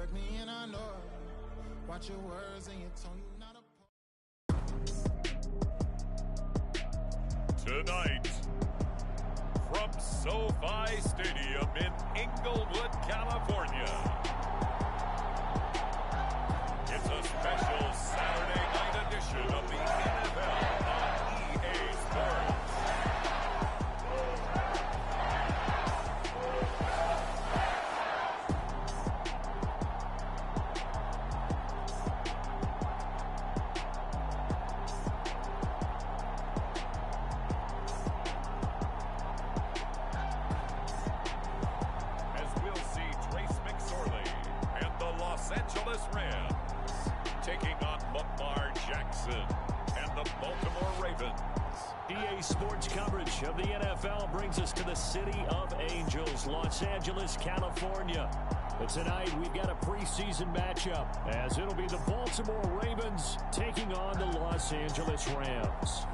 hurt me and I know it. Watch your words and your tone, you not a Tonight, from SoFi Stadium in Inglewood, California, it's a special Saturday night edition of the NFL on EA Sports. Of the NFL brings us to the City of Angels, Los Angeles, California. But tonight we've got a preseason matchup as it'll be the Baltimore Ravens taking on the Los Angeles Rams.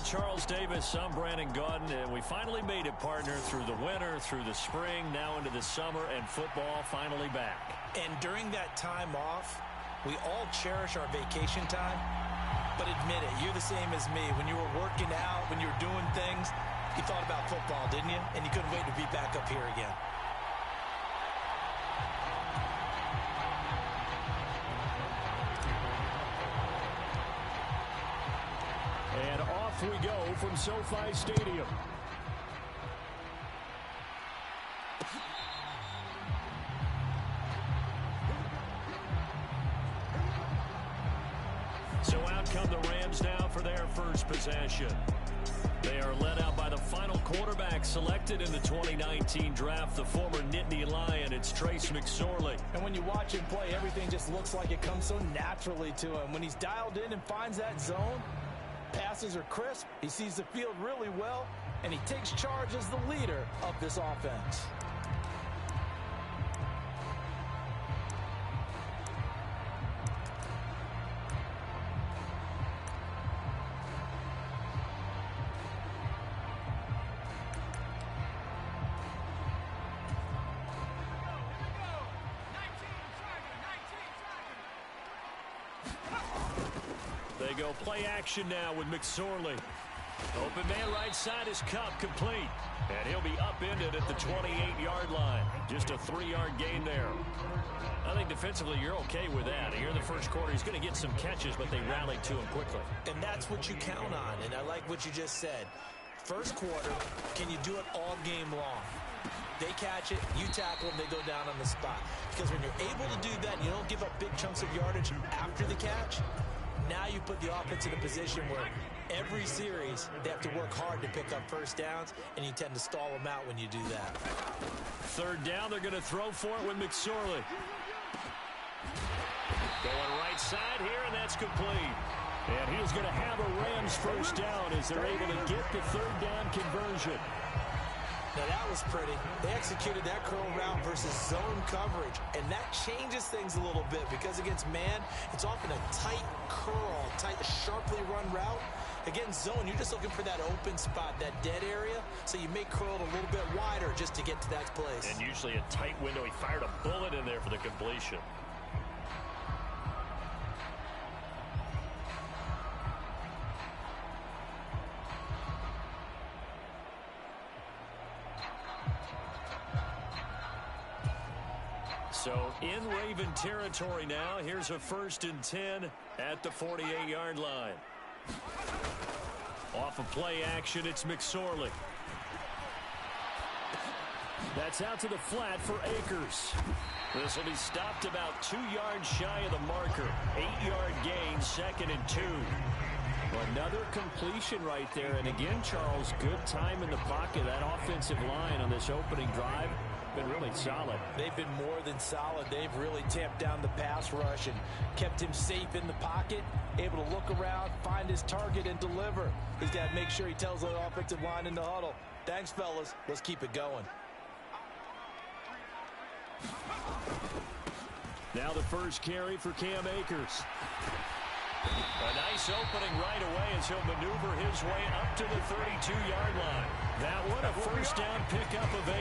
Charles Davis, I'm Brandon Gaudin, and we finally made it, partner, through the winter, through the spring, now into the summer, and football finally back. And during that time off, we all cherish our vacation time, but admit it, you're the same as me. When you were working out, when you were doing things, you thought about football, didn't you? And you couldn't wait to be back up here again. And off we go from SoFi Stadium. So out come the Rams now for their first possession. They are led out by the final quarterback selected in the 2019 draft, the former Nittany Lion. It's Trace McSorley. And when you watch him play, everything just looks like it comes so naturally to him. When he's dialed in and finds that zone, passes are crisp, he sees the field really well, and he takes charge as the leader of this offense. They go play action now with McSorley. Open man right side is Kupp, complete. And he'll be upended at the 28-yard line. Just a 3-yard gain there. I think defensively you're okay with that. Here in the first quarter, he's going to get some catches, but they rallied to him quickly. And that's what you count on, and I like what you just said. First quarter, can you do it all game long? They catch it, you tackle them, they go down on the spot. Because when you're able to do that, and you don't give up big chunks of yardage after the catch, now you put the offense in a position where every series they have to work hard to pick up first downs, and you tend to stall them out when you do that. Third down, they're going to throw for it with McSorley. Going right side here, and that's complete. And he's going to have a Rams first down as they're able to get the third down conversion. Now that was pretty. They executed that curl route versus zone coverage, and that changes things a little bit because against man, it's often a tight curl, tight, sharply run route. Against zone, you're just looking for that open spot, that dead area, so you may curl it a little bit wider just to get to that place. And usually a tight window. He fired a bullet in there for the completion. So in Raven territory now. Here's a 1st and 10 at the 48-yard line. Off of play action, it's McSorley. That's out to the flat for Akers. This will be stopped about 2 yards shy of the marker. 8-yard gain, 2nd and 2. Another completion right there. And again, Charles, good time in the pocket. That offensive line on this opening drive been really solid. They've been more than solid. They've really tamped down the pass rush and kept him safe in the pocket, able to look around, find his target, and deliver. He's got to make sure he tells the offensive line in the huddle, thanks, fellas. Let's keep it going. Now the first carry for Cam Akers. A nice opening right away as he'll maneuver his way up to the 32-yard line. That one a first down pickup of 8.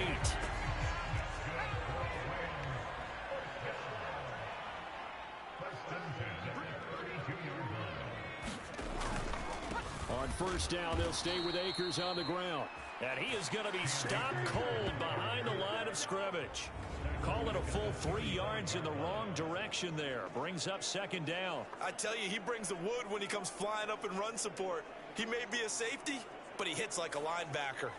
On first down, they'll stay with Akers on the ground. And he is going to be stopped cold behind the line of scrimmage. Call it a full 3 yards in the wrong direction there. Brings up second down. I tell you, he brings the wood when he comes flying up in run support. He may be a safety, but he hits like a linebacker.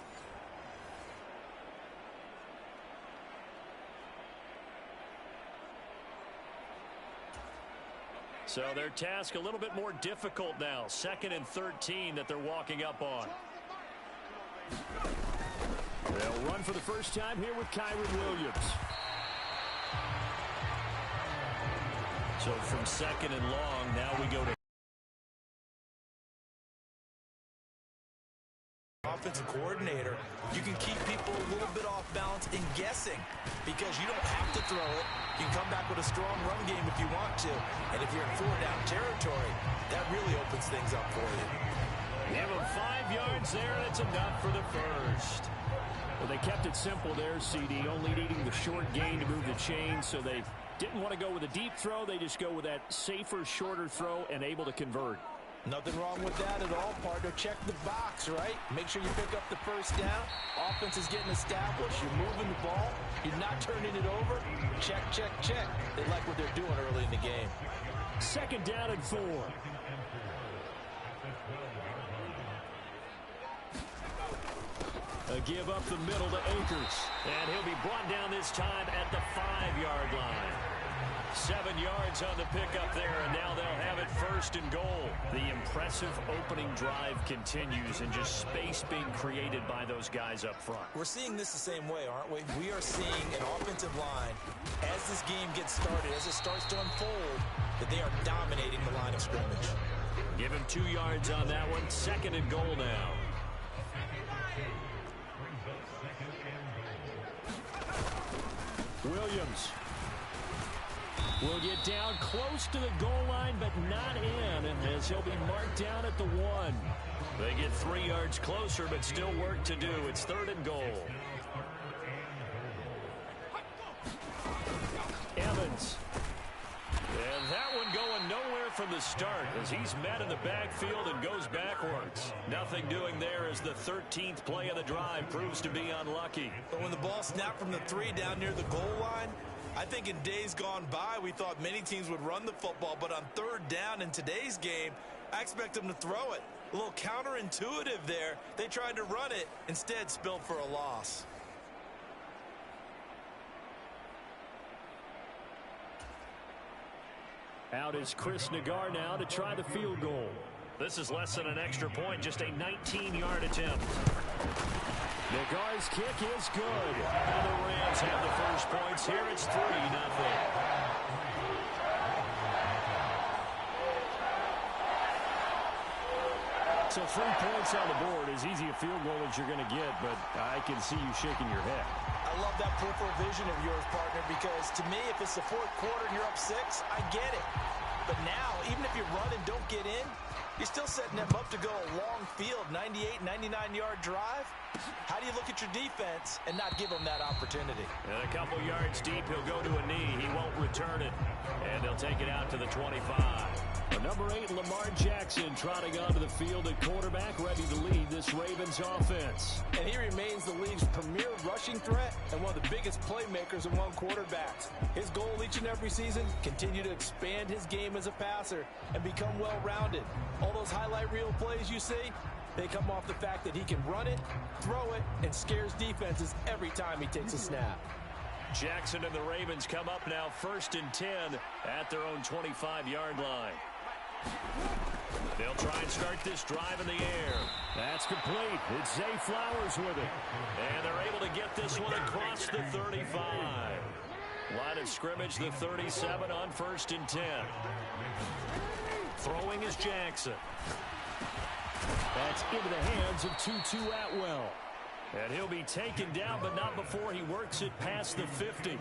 So their task a little bit more difficult now. 2nd and 13 that they're walking up on. They'll run for the first time here with Kyren Williams. So from 2nd and long, now we go to offensive coordinator. You can keep people a little bit off balance and guessing because you don't have to throw it. You can come back with a strong run game if you want to. And if you're in 4-down territory, that really opens things up for you. Give him 5 yards there, and it's enough for the first. Well, they kept it simple there, CD, only needing the short gain to move the chain, so they didn't want to go with a deep throw. They just go with that safer, shorter throw and able to convert. Nothing wrong with that at all, partner. Check the box, right? Make sure you pick up the first down. Offense is getting established. You're moving the ball. You're not turning it over. Check, check, check. They like what they're doing early in the game. 2nd down and 4. A give up the middle to Akers. And he'll be brought down this time at the 5-yard line. 7 yards on the pickup there, and now they'll have it 1st and goal. The impressive opening drive continues, and just space being created by those guys up front. We're seeing this the same way, aren't we? We are seeing an offensive line, as this game gets started, as it starts to unfold, that they are dominating the line of scrimmage. Give him 2 yards on that one. 2nd and goal now. Williams will get down close to the goal line, but not in, as he'll be marked down at the 1. They get 3 yards closer, but still work to do. It's 3rd and goal. Evans. And that one going nowhere from the start as he's met in the backfield and goes backwards. Nothing doing there as the 13th play of the drive proves to be unlucky. But when the ball snapped from the 3 down near the goal line, I think in days gone by, we thought many teams would run the football, but on 3rd down in today's game, I expect them to throw it. A little counterintuitive there. They tried to run it, instead spilled for a loss. Out is Chris Nagar now to try the field goal. This is less than an extra point, just a 19-yard attempt. Nagar's kick is good. And the Rams have the first points here. It's 3-0. So 3 points on the board, as easy a field goal as you're going to get, but I can see you shaking your head. I love that peripheral vision of yours, partner, because to me, if it's the 4th quarter and you're up 6, I get it. But now, even if you run and don't get in, you're still setting them up to go a long field, 98, 99-yard drive. How do you look at your defense and not give them that opportunity? And a couple yards deep, he'll go to a knee. He won't return it. And they'll take it out to the 25. Number 8, Lamar Jackson, trotting onto the field at quarterback, ready to lead this Ravens offense. And he remains the league's premier rushing threat and one of the biggest playmakers among quarterbacks. His goal each and every season, continue to expand his game as a passer and become well-rounded. All those highlight reel plays you see, they come off the fact that he can run it, throw it, and scares defenses every time he takes a snap. Jackson and the Ravens come up now 1st and 10 at their own 25-yard line. They'll try and start this drive in the air. That's complete. It's Zay Flowers with it. And they're able to get this one across the 35. Line of scrimmage, the 37 on 1st and 10. Throwing is Jackson. That's into the hands of Tutu Atwell. And he'll be taken down, but not before he works it past the 50.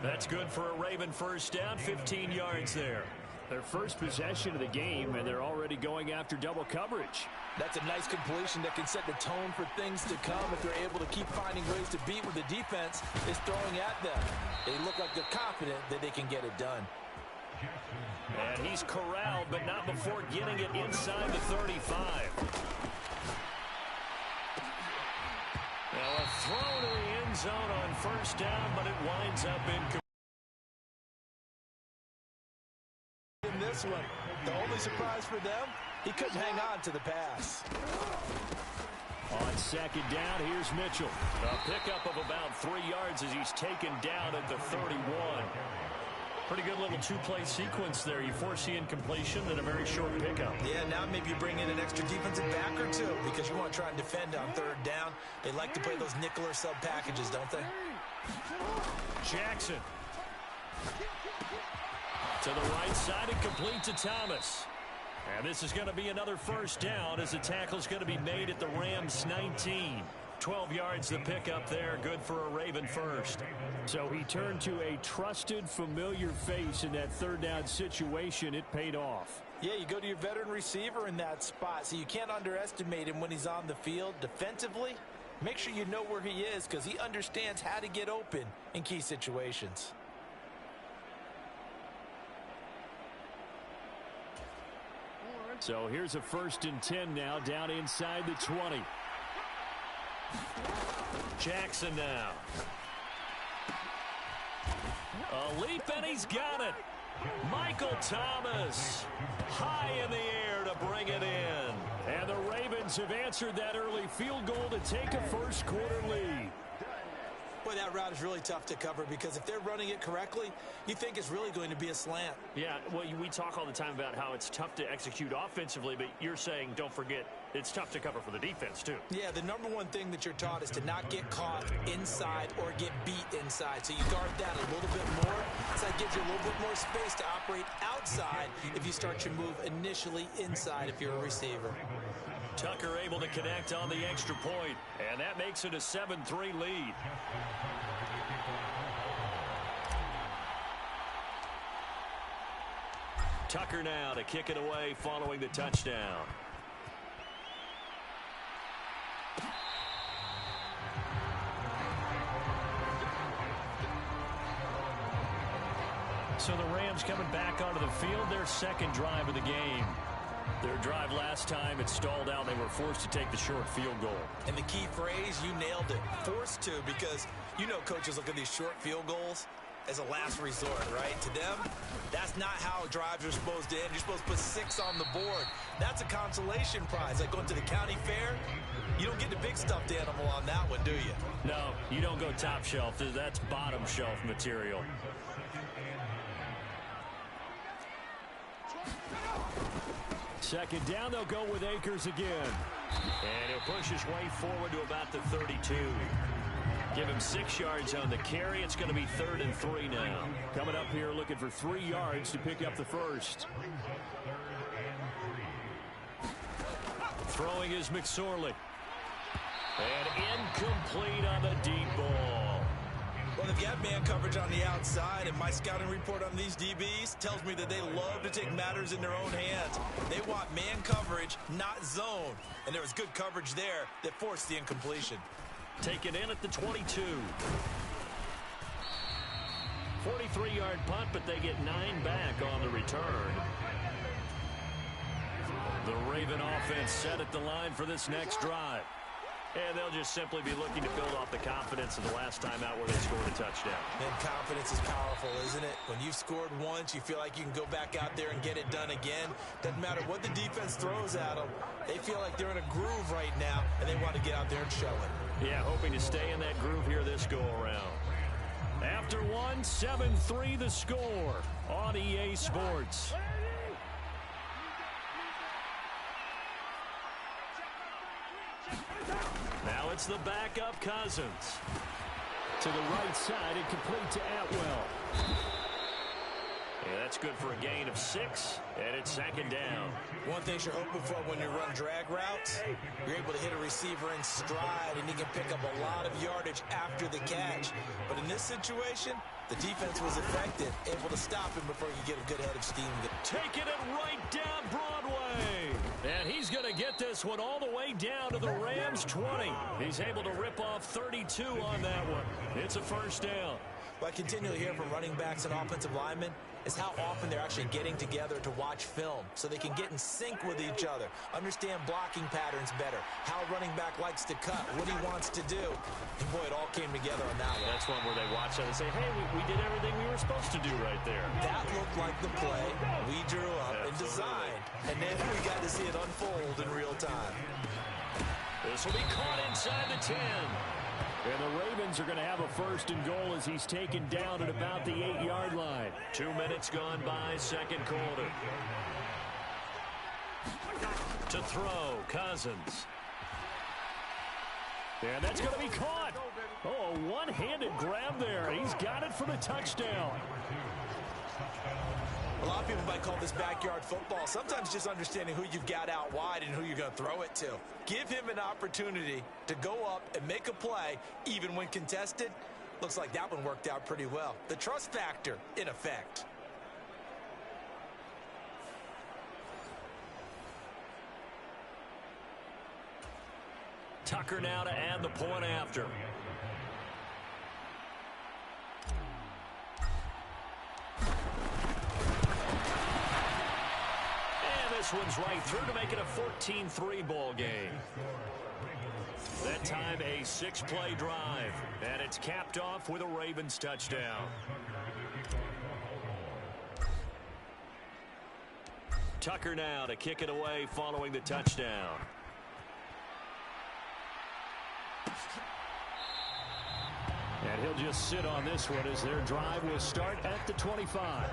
That's good for a Raven first down, 15 yards there. Their first possession of the game, and they're already going after double coverage. That's a nice completion that can set the tone for things to come if they're able to keep finding ways to beat what the defense is throwing at them. They look like they're confident that they can get it done. And he's corralled, but not before getting it inside the 35. Now a throw to the end zone on first down, but it winds up incomplete. In this one, the only surprise for them, he couldn't hang on to the pass. On second down, here's Mitchell. A pickup of about 3 yards as he's taken down at the 31. Pretty good little two-play sequence there. You force the incompletion and a very short pickup. Yeah, now maybe you bring in an extra defensive back or two because you want to try and defend on third down. They like to play those nickel or sub packages, don't they? Jackson. To the right side and complete to Thomas. And this is going to be another first down as the tackle's going to be made at the Rams 19. 12 yards the pickup there, good for a Raven first. So he turned to a trusted, familiar face in that third down situation. It paid off. Yeah, you go to your veteran receiver in that spot, so you can't underestimate him when he's on the field defensively. Make sure you know where he is because he understands how to get open in key situations. So here's a 1st and 10 now, down inside the 20. Jackson now. A leap, and he's got it. Michael Thomas high in the air to bring it in. And the Ravens have answered that early field goal to take a first-quarter lead. Boy, that route is really tough to cover because if they're running it correctly, you think it's really going to be a slant. Yeah, well, we talk all the time about how it's tough to execute offensively, but you're saying, don't forget, it's tough to cover for the defense, too. Yeah, the number one thing that you're taught is to not get caught inside or get beat inside. So you guard that a little bit more. So that gives you a little bit more space to operate outside if you start your move initially inside if you're a receiver. Tucker able to connect on the extra point, and that makes it a 7-3 lead. Tucker now to kick it away following the touchdown. So the Rams coming back onto the field, their second drive of the game. Their drive last time, it stalled out. They were forced to take the short field goal. And the key phrase, you nailed it. Forced to, because you know coaches look at these short field goals as a last resort, right? To them, that's not how drives are supposed to end. You're supposed to put 6 on the board. That's a consolation prize. Like going to the county fair, you don't get the big stuffed animal on that one, do you? No, you don't go top shelf. That's bottom shelf material. Second down, they'll go with Akers again. And he'll push his way forward to about the 32. Give him 6 yards on the carry. It's going to be 3rd and 3 now. Coming up here looking for 3 yards to pick up the first. Throwing is McSorley. And incomplete on the deep ball. Well, if you have man coverage on the outside, and my scouting report on these DBs tells me that they love to take matters in their own hands. They want man coverage, not zone. And there was good coverage there that forced the incompletion. Taken in at the 22. 43-yard punt, but they get 9 back on the return. The Raven offense set at the line for this next drive. And they'll just simply be looking to build off the confidence of the last time out where they scored a touchdown. And confidence is powerful, isn't it? When you've scored once, you feel like you can go back out there and get it done again. Doesn't matter what the defense throws at them. They feel like they're in a groove right now, and they want to get out there and show it. Yeah, hoping to stay in that groove here this go-around. After one, 7-3 the score on EA Sports. Now it's the backup Cousins. To the right side and complete to Atwell. Yeah, that's good for a gain of 6, and it's second down. One thing you're hoping for when you run drag routes, you're able to hit a receiver in stride, and he can pick up a lot of yardage after the catch. But in this situation, the defense was effective, able to stop him before he could get a good head of steam. Taking it right down Broadway. And he's going to get this one all the way down to the Rams' 20. He's able to rip off 32 on that one. It's a first down. What I continually hear from running backs and offensive linemen is how often they're actually getting together to watch film so they can get in sync with each other, understand blocking patterns better, how a running back likes to cut, what he wants to do. And boy, it all came together on that one. That's one where they watch that and say, hey, we did everything we were supposed to do right there. That looked like the play we drew up and designed, and then we got to see it unfold in real time. This will be caught inside the 10. And the Ravens are going to have a first and goal as he's taken down at about the 8-yard line. 2 minutes gone by, second quarter. To throw, Cousins. And that's going to be caught. Oh, a one-handed grab there. He's got it for the touchdown. A lot of people might call this backyard football. Sometimes just understanding who you've got out wide and who you're going to throw it to. Give him an opportunity to go up and make a play, even when contested. Looks like that one worked out pretty well. The trust factor, in effect. Tucker now to add the point after. This one's right through to make it a 14-3 ball game. That time a 6-play drive, and it's capped off with a Ravens touchdown. Tucker now to kick it away following the touchdown. And he'll just sit on this one as their drive will start at the 25.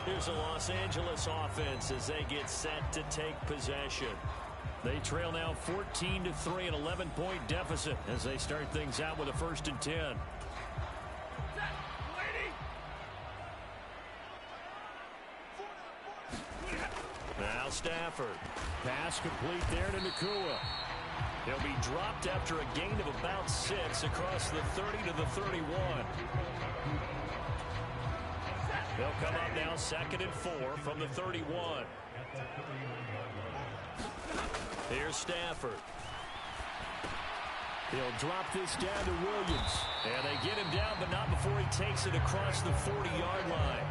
Here's the Los Angeles offense as they get set to take possession. They trail now 14-3, an 11-point deficit as they start things out with a 1st and 10. Now Stafford. Pass complete there to Nacua. He'll be dropped after a gain of about 6 across the 30 to the 31. They'll come up now 2nd and 4 from the 31. Here's Stafford. He'll drop this down to Williams. And they get him down, but not before he takes it across the 40-yard line.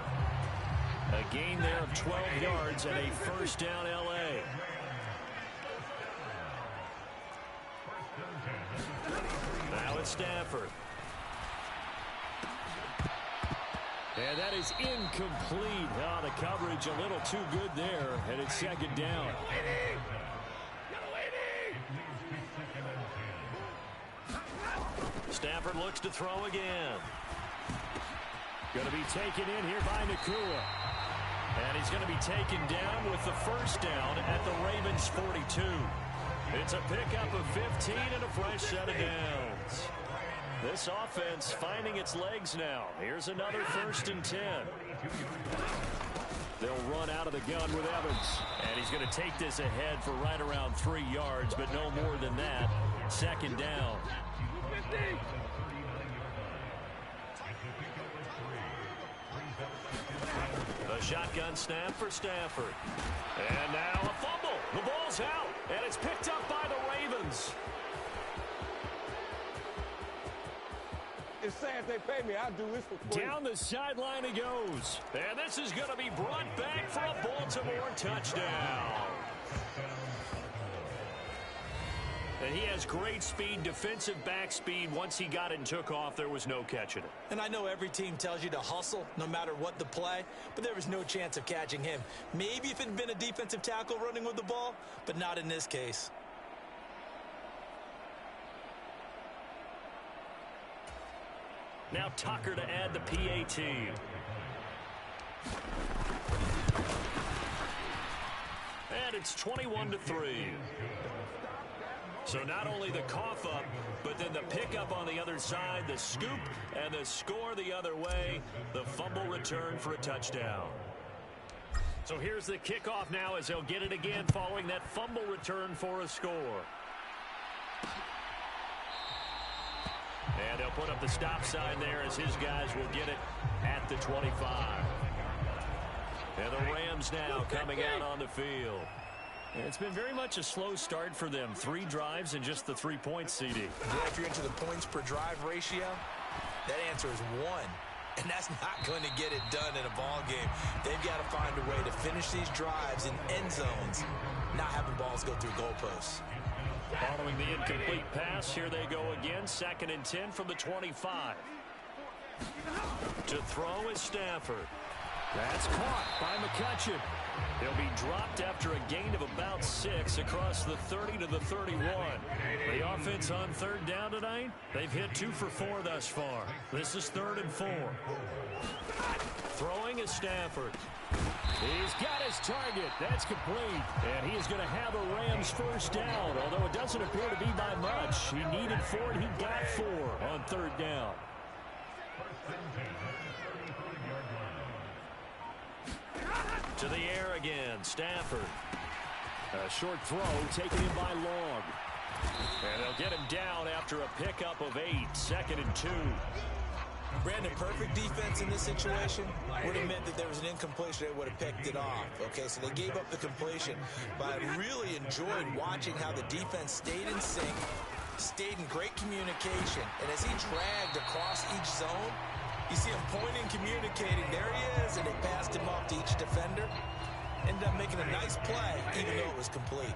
A gain there of 12 yards and a first down L.A. Now it's Stafford. And that is incomplete. Oh, the coverage a little too good there, and it's 2nd down. Stafford looks to throw again. Going to be taken in here by Nacua. And he's going to be taken down with the first down at the Ravens' 42. It's a pickup of 15 and a fresh set of downs. This offense finding its legs now. Here's another 1st and 10. They'll run out of the gun with Evans. And he's going to take this ahead for right around 3 yards, but no more than that. 2nd down. A shotgun snap for Stafford. And now a fumble. The ball's out, and it's picked up by the Ravens. It's saying if they pay me, I'll do this for free. Down the sideline he goes. And this is going to be brought back for a Baltimore touchdown. And he has great speed, defensive back speed. Once he got it and took off, there was no catching it. And I know every team tells you to hustle no matter what the play, but there was no chance of catching him. Maybe if it had been a defensive tackle running with the ball, but not in this case. Now Tucker to add the PAT. And it's 21-3. So not only the cough up, but then the pickup on the other side, the scoop, and the score the other way, the fumble return for a touchdown. So here's the kickoff now as they'll get it again following that fumble return for a score. And they'll put up the stop sign there as his guys will get it at the 25. And the Rams now coming out on the field. It's been very much a slow start for them. 3 drives and just the 3 points, CD. Yeah, if you're into the points per drive ratio, that answer is 1. And that's not going to get it done in a ball game. They've got to find a way to finish these drives in end zones, not having balls go through goalposts. Following the incomplete pass, here they go again. 2nd and 10 from the 25. To throw is Stafford. That's caught by McCutcheon. He'll be dropped after a gain of about 6 across the 30 to the 31. The offense on 3rd down tonight, they've hit 2 for 4 thus far. This is 3rd and 4. Throwing is Stafford. He's got his target. That's complete. And he is going to have a Rams first down, although it doesn't appear to be by much. He needed 4 and he got 4 on 3rd down. To the air again, Stafford. A short throw taken in by Long. And they'll get him down after a pickup of 8, 2nd and 2. Brandon, perfect defense in this situation would have meant that there was an incompletion. They would have picked it off. Okay, so they gave up the completion. But I really enjoyed watching how the defense stayed in sync, stayed in great communication. And as he dragged across each zone, you see him pointing, communicating. There he is, and they passed him off to each defender. Ended up making a nice play, even though it was complete.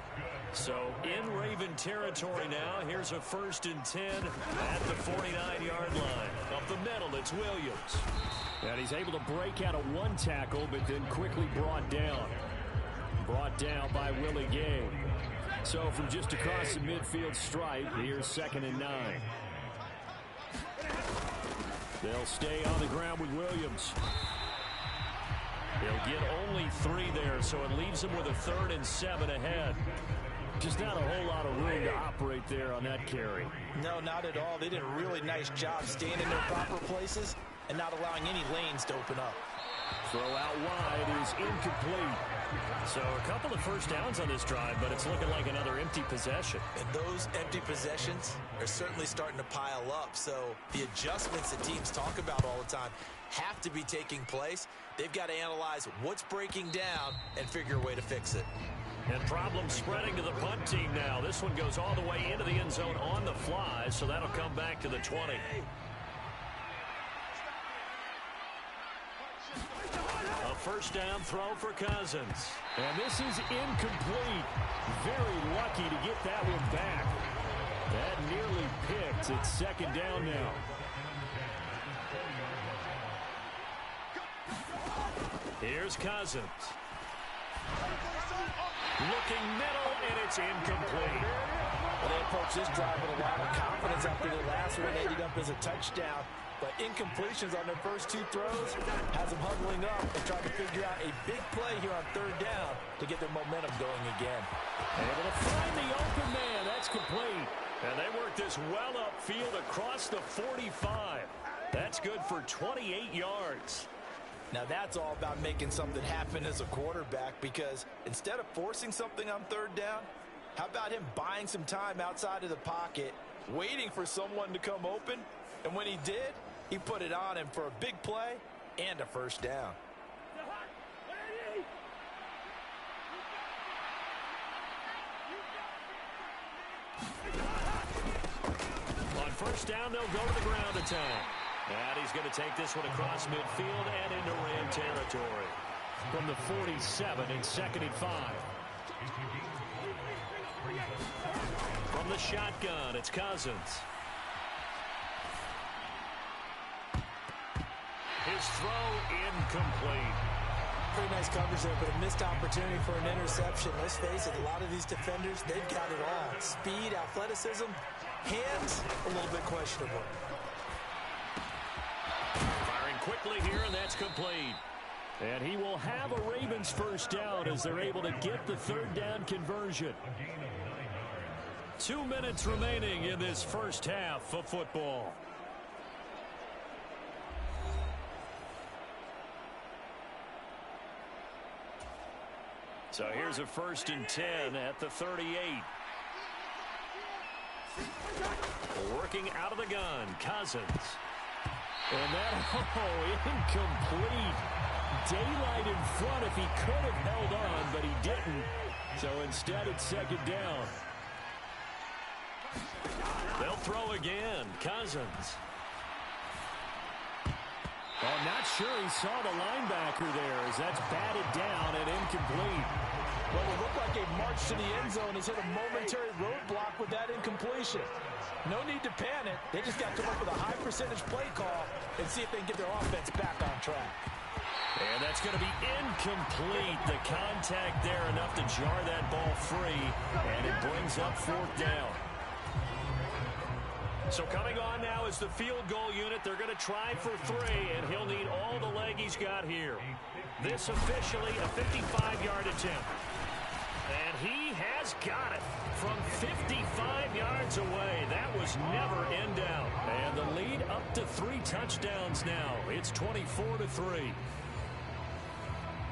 So in Raven territory now. Here's a 1st and 10 at the 49-yard line. Up the middle, it's Williams. And he's able to break out of 1 tackle, but then quickly brought down. Brought down by Willie Gay. So from just across the midfield stripe, here's 2nd and 9. They'll stay on the ground with Williams. They'll get only 3 there, so it leaves them with a 3rd and 7 ahead. Just not a whole lot of room to operate there on that carry. No, not at all. They did a really nice job staying in their proper places and not allowing any lanes to open up. Throw out wide is incomplete. So a couple of first downs on this drive, but it's looking like another empty possession. And those empty possessions are certainly starting to pile up. So the adjustments that teams talk about all the time have to be taking place. They've got to analyze what's breaking down and figure a way to fix it. And problems spreading to the punt team now. This one goes all the way into the end zone on the fly, so that'll come back to the 20. A first down throw for Cousins. And this is incomplete. Very lucky to get that one back. That nearly picked. It's 2nd down now. Here's Cousins. Looking middle, and it's incomplete. Well, they approached this drive with a lot of confidence after the last one ended up as a touchdown. But incompletions on their first 2 throws has them huddling up and trying to figure out a big play here on 3rd down to get their momentum going again. Able to find the open man. That's complete. And they work this well upfield across the 45. That's good for 28 yards. Now that's all about making something happen as a quarterback, because instead of forcing something on 3rd down, how about him buying some time outside of the pocket, waiting for someone to come open, and when he did, he put it on him for a big play and a first down. On first down, they'll go to the ground attack. And he's going to take this one across midfield and into Ram territory. From the 47 and 2nd and 5. From the shotgun, it's Cousins. His throw incomplete. Pretty nice coverage there, but a missed opportunity for an interception. Let's face it, a lot of these defenders, they've got it all. Speed, athleticism, hands, a little bit questionable. Firing quickly here, and that's complete. And he will have a Ravens first down as they're able to get the 3rd down conversion. 2 minutes remaining in this first half of football. So here's a 1st and 10 at the 38. Working out of the gun, Cousins. And that, incomplete. Daylight in front if he could have held on, but he didn't. So instead, it's 2nd down. They'll throw again, Cousins. I'm not sure he saw the linebacker there as that's batted down and incomplete. Well, it looked like a march to the end zone has hit a momentary roadblock with that incompletion. No need to panic. They just got to come up with a high percentage play call and see if they can get their offense back on track. And that's going to be incomplete. The contact there enough to jar that ball free, and it brings up 4th down. So coming on now is the field goal unit. They're going to try for 3, and he'll need all the leg he's got here. This officially a 55-yard attempt. And he has got it from 55 yards away. That was never in doubt. And the lead up to 3 touchdowns now. It's 24-3.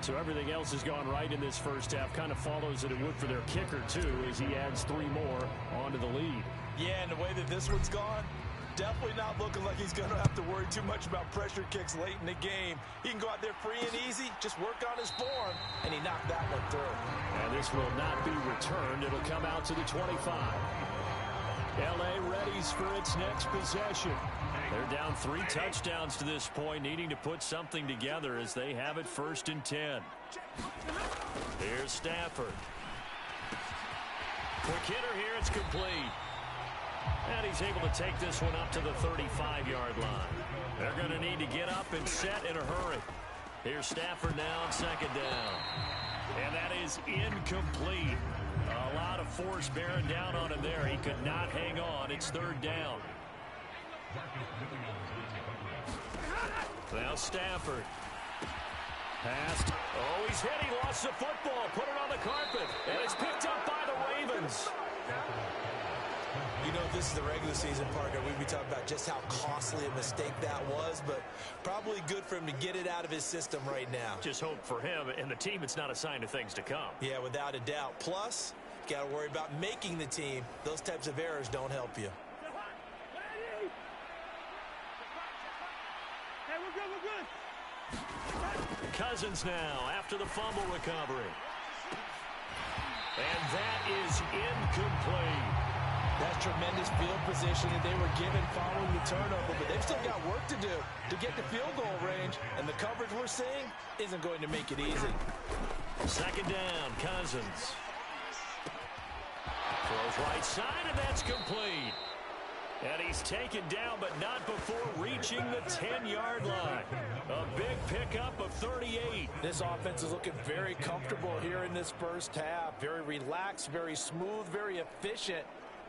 So everything else has gone right in this first half. Kind of follows that it would for their kicker, too, as he adds 3 more onto the lead. Yeah, and the way that this one's gone, definitely not looking like he's going to have to worry too much about pressure kicks late in the game. He can go out there free and easy, just work on his form, and he knocked that one through. And this will not be returned. It'll come out to the 25. L.A. readies for its next possession. They're down 3 touchdowns to this point, needing to put something together as they have it 1st and 10. Here's Stafford. Quick hitter here, it's complete. And he's able to take this one up to the 35-yard line. They're going to need to get up and set in a hurry. Here's Stafford now on 2nd down. And that is incomplete. A lot of force bearing down on him there. He could not hang on. It's 3rd down. Now Stafford. Passed. Oh, he's hit. He lost the football. Put it on the carpet. And it's picked up by the Ravens. You know, if this is the regular season, Parker, we'd be talking about just how costly a mistake that was, but probably good for him to get it out of his system right now. Just hope for him and the team it's not a sign of things to come. Yeah, without a doubt. Plus, you got to worry about making the team. Those types of errors don't help you. Cousins now after the fumble recovery. And that is incomplete. That's tremendous field position that they were given following the turnover, but they've still got work to do to get to field goal range, and the coverage we're seeing isn't going to make it easy. 2nd down, Cousins. Throws right side, and that's complete. And he's taken down, but not before reaching the 10-yard line. A big pickup of 38. This offense is looking very comfortable here in this first half. Very relaxed, very smooth, very efficient.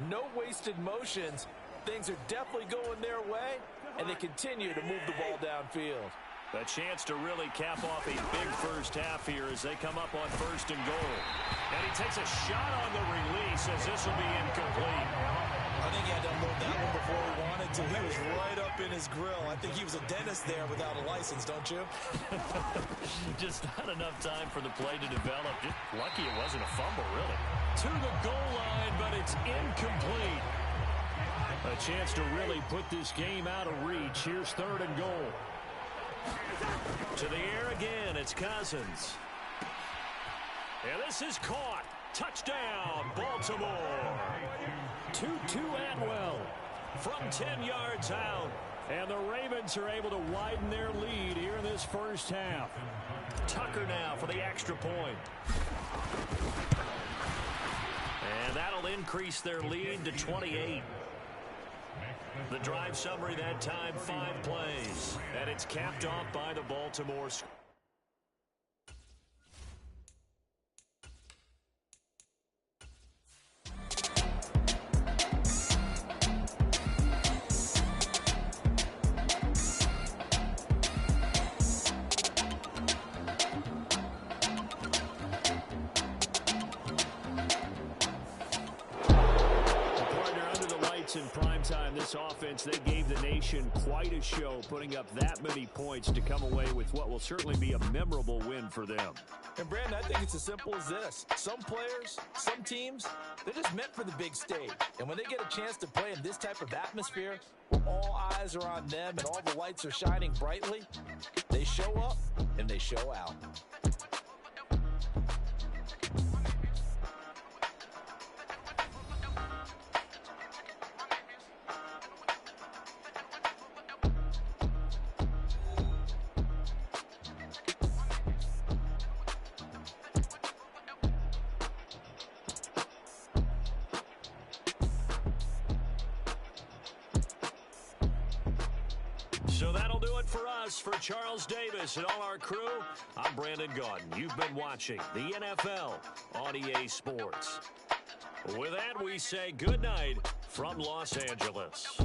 No wasted motions. Things are definitely going their way, and they continue to move the ball downfield. A chance to really cap off a big first half here as they come up on 1st and goal. And he takes a shot on the release as this will be incomplete. I think he had to unload that one before he wanted to. He was right up in his grill. I think he was a dentist there without a license, don't you? Just not enough time for the play to develop. Just lucky it wasn't a fumble, really. To the goal line, but it's incomplete. A chance to really put this game out of reach. Here's 3rd and goal. To the air again, it's Cousins. And this is caught. Touchdown, Baltimore. 2-2 Atwell from 10 yards out. And the Ravens are able to widen their lead here in this first half. Tucker now for the extra point. And that'll increase their lead to 28. The drive summary that time, 5 plays. And it's capped off by the Baltimore squad. primetime, this offense, they gave the nation quite a show, putting up that many points to come away with what will certainly be a memorable win for them. And, Brandon, I think it's as simple as this. Some players, some teams, they're just meant for the big stage. And when they get a chance to play in this type of atmosphere, where all eyes are on them and all the lights are shining brightly, they show up and they show out. So that'll do it for us. For Charles Davis and all our crew, I'm Brandon Gaudin. You've been watching the NFL on EA Sports. With that, we say good night from Los Angeles.